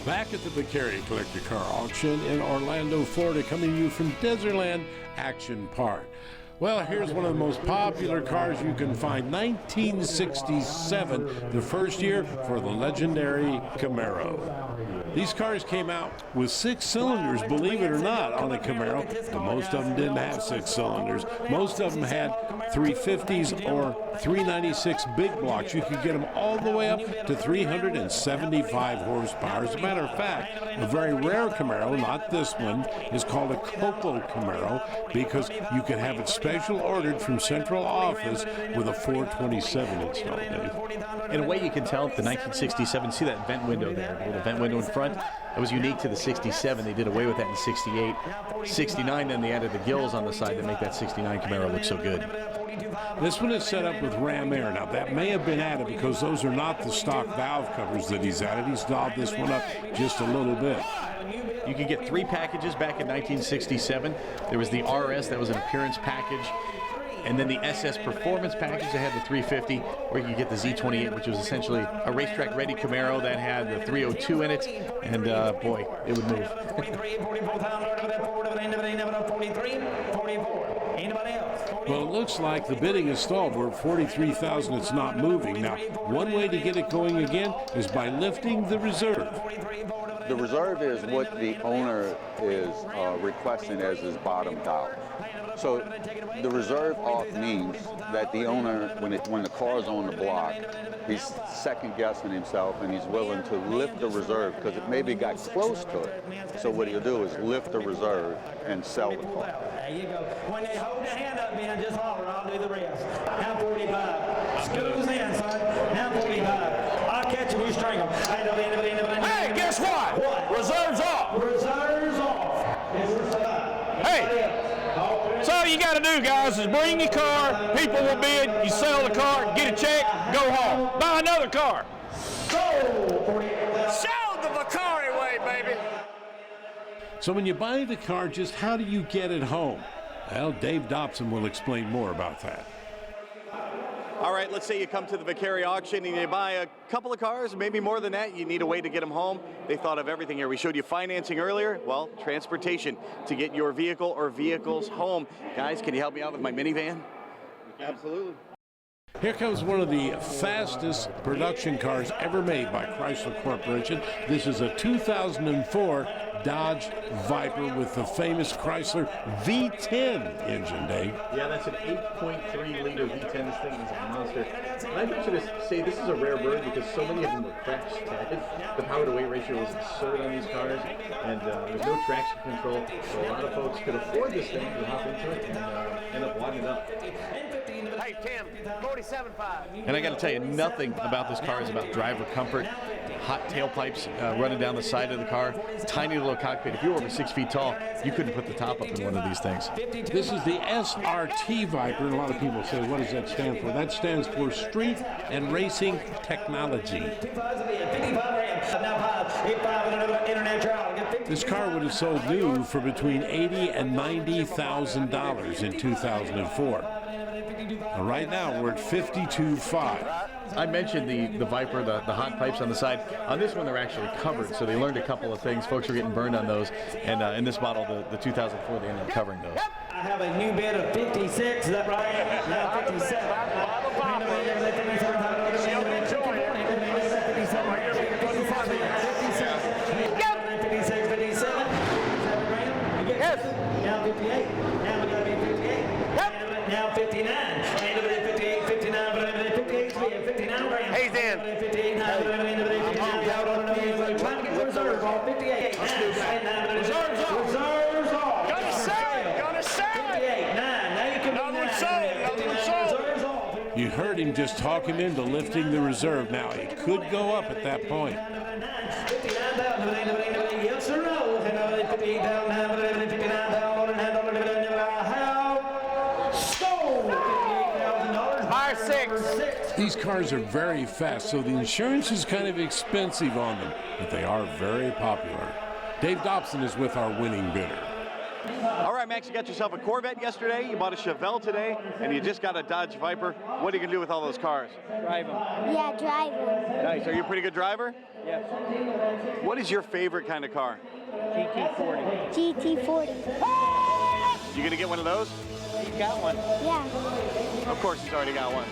Back at the Vicari Collector Car Auction in Orlando, Florida, coming to you from Dezerland Action Park. Well, here's one of the most popular cars you can find, 1967, the first year for the legendary Camaro. These cars came out with 6 cylinders, believe it or not, on a Camaro, but most of them didn't have 6 cylinders. Most of them had 350s or 396 big blocks. You could get them all the way up to 375 horsepower. As a matter of fact, a very rare Camaro, not this one, is called a Coco Camaro because you can have it special ordered from central office with a 427 installed, Dave. In a way, you can tell the 1967. See that vent window there, the vent window in front? That was unique to the 67. They did away with that in 68. 69, then they added the gills on the side that make that 69 Camaro look so good. This one is set up with ram air. Now, that may have been added because those are not the stock valve covers that he's added. He's dialed this one up just a little bit. You could get 3 packages back in 1967. There was the RS, that was an appearance package. And then the SS Performance package that had the 350, or you could get the Z28, which was essentially a racetrack-ready Camaro that had the 302 in it, and boy, it would move. Well, it looks like the bidding is stalled. We're at $43,000. It's not moving. Now, one way to get it going again is by lifting the reserve. The reserve is what the owner is requesting as his bottom dollar. So the reserve off means that the owner, when the car's on the block, he's second guessing himself and he's willing to lift the reserve because it maybe got close to it. So what he'll do is lift the reserve and sell the car. There you go. When they hold their hand up, man, just holler, I'll do the rest. Now 45. Scoots in, son. Now 45. I'll catch him, you string him. Hey, guess what? What? Reserve's off. Reserve's off. Hey. So all you got to do, guys, is bring your car, people will bid, you sell the car, get a check, go home. Buy another car. Sell the Vicari way, baby. So when you buy the car, just how do you get it home? Well, Dave Dobson will explain more about that. All right, let's say you come to the Vicari auction and you buy a couple of cars, maybe more than that. You need a way to get them home. They thought of everything here. We showed you financing earlier. Well, transportation to get your vehicle or vehicles home. Guys, can you help me out with my minivan? Absolutely. Here comes one of the fastest production cars ever made by Chrysler Corporation. This is a 2004 Dodge Viper with the famous Chrysler V10 engine, Dave. Yeah, that's an 8.3 liter V10. This thing is a monster. And I venture to say this is a rare bird because so many of them were crash tested. The power to weight ratio is absurd on these cars, and there's no traction control. So a lot of folks could afford this thing to hop into it and end up wadding it up. Hey, Tim, 47.5. And I got to tell you, nothing about this car is about driver comfort. Hot tailpipes running down the side of the car, tiny little cockpit. If you were over 6 feet tall, you couldn't put the top up in one of these things. This is the SRT Viper, and a lot of people say, what does that stand for? That stands for Street and Racing Technology. This car would have sold new for between $80,000 and $90,000 in 2004. Now, right now, we're at $52,500. I mentioned the Viper, the hot pipes on the side. On this one, they're actually covered, so they learned a couple of things. Folks are getting burned on those, and in this model, the 2004, they ended up covering those. I have a new bid of 56, is that right? Now 57. Yes. Now 58. Now we got to be 58. Yep. Now 59. 58, 59, 58, 59 grand. Hey, Dan. 58, trying to get the reserve off. 58, 9, Reserve's off. Reserve's off. Gonna sell it. Gonna sell it. 58, 9. Now you can Another one sold. Another one sold. Reserve's off. You heard him just talk him into lifting the reserve. Now, it could go up at that point. 59,000, yes or no? 58,000, 59,000, sold. $58,000. Buy 6. These cars are very fast, so the insurance is kind of expensive on them, but they are very popular. Dave Dobson is with our winning bidder. All right, Max, you got yourself a Corvette yesterday, you bought a Chevelle today, and you just got a Dodge Viper. What are you going to do with all those cars? Drive them. Yeah, drive them. Nice. Are you a pretty good driver? Yes. What is your favorite kind of car? GT40. GT40. You gonna get one of those? He's got one. Yeah. Of course he's already got one.